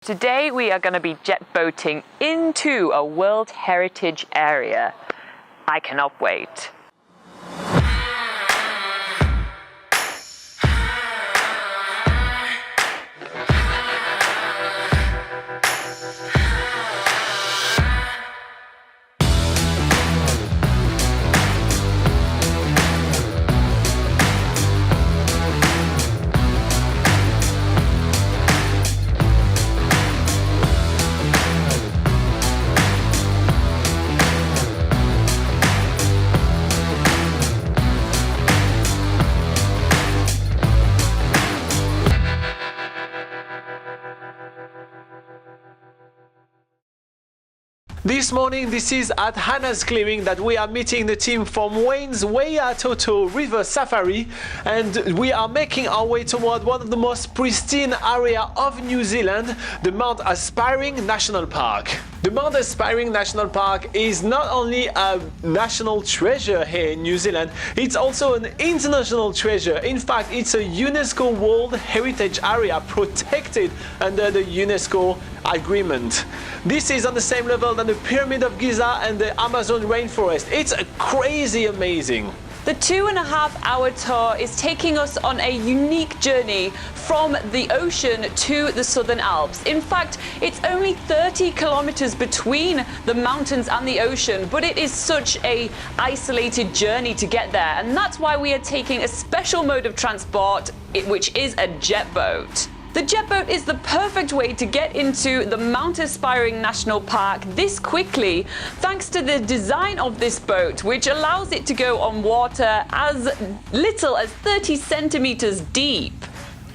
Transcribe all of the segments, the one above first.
Today we are going to be jet boating into a World Heritage Area. I cannot wait. This morning, this is at Hannah's Clearing that we are meeting the team from Wayne's Waiatoto River Safari, and we are making our way toward one of the most pristine areas of New Zealand, the Mount Aspiring National Park. The Mount Aspiring National Park is not only a national treasure here in New Zealand, it's also an international treasure. In fact, it's a UNESCO World Heritage Area protected under the UNESCO agreement. This is on the same level than the Pyramid of Giza and the Amazon rainforest. It's crazy amazing. The 2.5-hour tour is taking us on a unique journey from the ocean to the Southern Alps. In fact, it's only 30 kilometers between the mountains and the ocean, but it is such an isolated journey to get there, and that's why we are taking a special mode of transport, which is a jet boat. The jet boat is the perfect way to get into the Mount Aspiring National Park this quickly, thanks to the design of this boat, which allows it to go on water as little as 30 centimeters deep.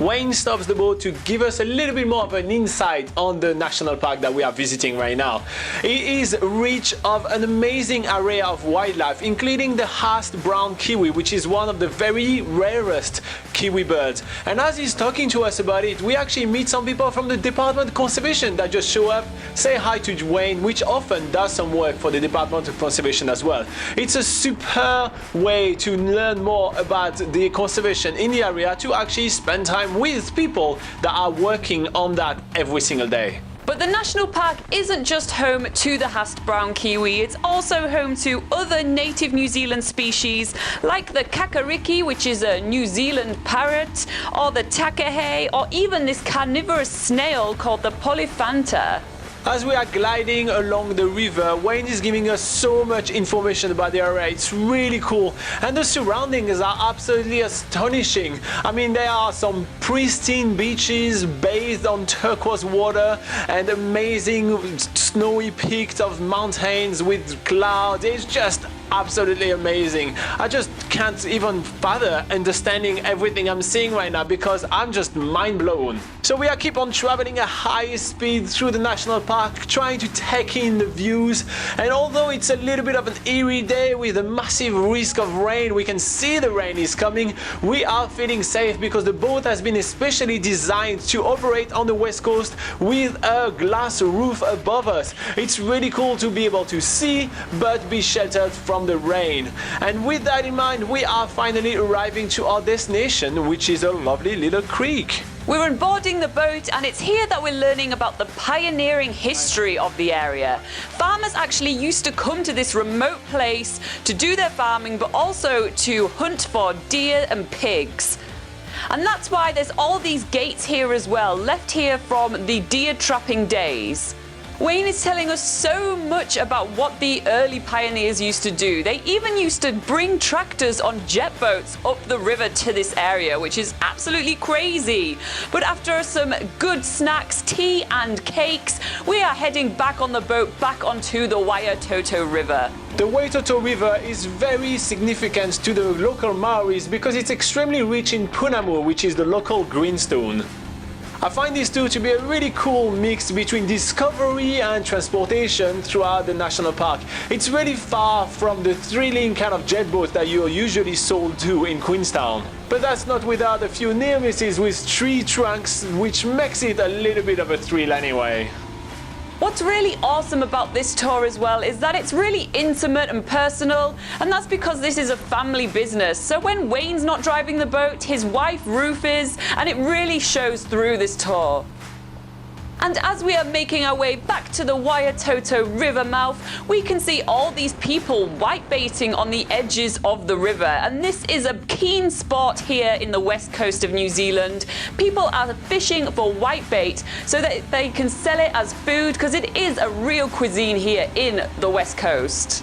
Wayne stops the boat to give us a little bit more of an insight on the national park that we are visiting right now. It is rich of an amazing array of wildlife, including the Haast brown kiwi, which is one of the very rarest kiwi birds. And as he's talking to us about it, we actually meet some people from the Department of Conservation that just show up, say hi to Wayne, which often does some work for the Department of Conservation as well. It's a super way to learn more about the conservation in the area, to actually spend time with people that are working on that every single day. But the national park isn't just home to the Haast brown kiwi, it's also home to other native New Zealand species like the kakariki, which is a New Zealand parrot, or the takahe, or even this carnivorous snail called the polyphanta. As we are gliding along the river, Wayne is giving us so much information about the area. It's really cool, and the surroundings are absolutely astonishing. I mean, there are some pristine beaches bathed on turquoise water and amazing snowy peaks of mountains with clouds. It's just absolutely amazing. I just can't even bother understanding everything I'm seeing right now because I'm just mind blown. So we are keep on traveling at high speed through the national park, trying to take in the views, and although it's a little bit of an eerie day with a massive risk of rain, we can see the rain is coming, we are feeling safe because the boat has been especially designed to operate on the west coast with a glass roof above us. It's really cool to be able to see but be sheltered from the rain. And with that in mind, we are finally arriving to our destination, which is a lovely little creek. We're onboarding the boat, and it's here that we're learning about the pioneering history of the area. Farmers actually used to come to this remote place to do their farming, but also to hunt for deer and pigs. And that's why there's all these gates here as well, left here from the deer trapping days. Wayne is telling us so much about what the early pioneers used to do. They even used to bring tractors on jet boats up the river to this area, which is absolutely crazy. But after some good snacks, tea and cakes, we are heading back on the boat back onto the Waiatoto River. The Waiatoto River is very significant to the local Maoris because it's extremely rich in punamu, which is the local greenstone. I find these two to be a really cool mix between discovery and transportation throughout the national park. It's really far from the thrilling kind of jet boats that you're usually sold to in Queenstown. But that's not without a few near misses with tree trunks, which makes it a little bit of a thrill anyway. What's really awesome about this tour as well is that it's really intimate and personal, and that's because this is a family business. So when Wayne's not driving the boat, his wife Ruth is, and it really shows through this tour. And as we are making our way back to the Waiatoto River mouth, we can see all these people whitebaiting on the edges of the river. And this is a keen sport here in the west coast of New Zealand. People are fishing for whitebait so that they can sell it as food, because it is a real cuisine here in the west coast.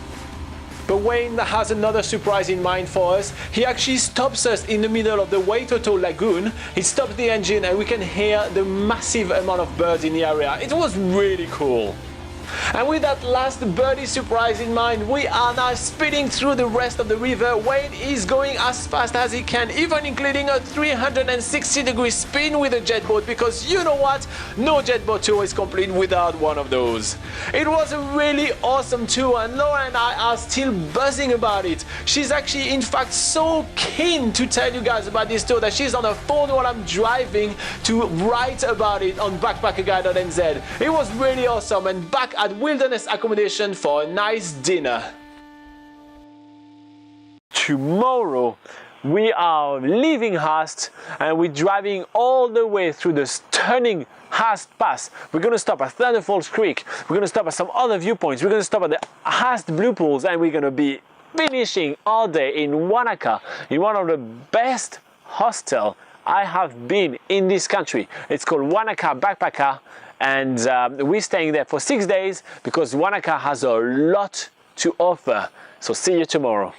But Wayne has another surprise in mind for us. He actually stops us in the middle of the Waiatoto Lagoon. He stops the engine and we can hear the massive amount of birds in the area. It was really cool. And with that last birdie surprise in mind, we are now speeding through the rest of the river. Wayne is going as fast as he can, even including a 360-degree spin with a jet boat, because you know what? No jet boat tour is complete without one of those. It was a really awesome tour, and Laura and I are still buzzing about it. She's actually, in fact, so keen to tell you guys about this tour that she's on her phone while I'm driving to write about it on backpackerguide.nz. It was really awesome, and back at wilderness accommodation for a nice dinner. Tomorrow we are leaving Haast and we're driving all the way through the stunning Haast Pass. We're going to stop at Thunder Falls Creek, we're going to stop at some other viewpoints, we're going to stop at the Haast Blue Pools, and we're going to be finishing our day in Wanaka, in one of the best hostels I have been in this country. It's called Wanaka Backpacker. And we're staying there for 6 days because Wanaka has a lot to offer. So see you tomorrow.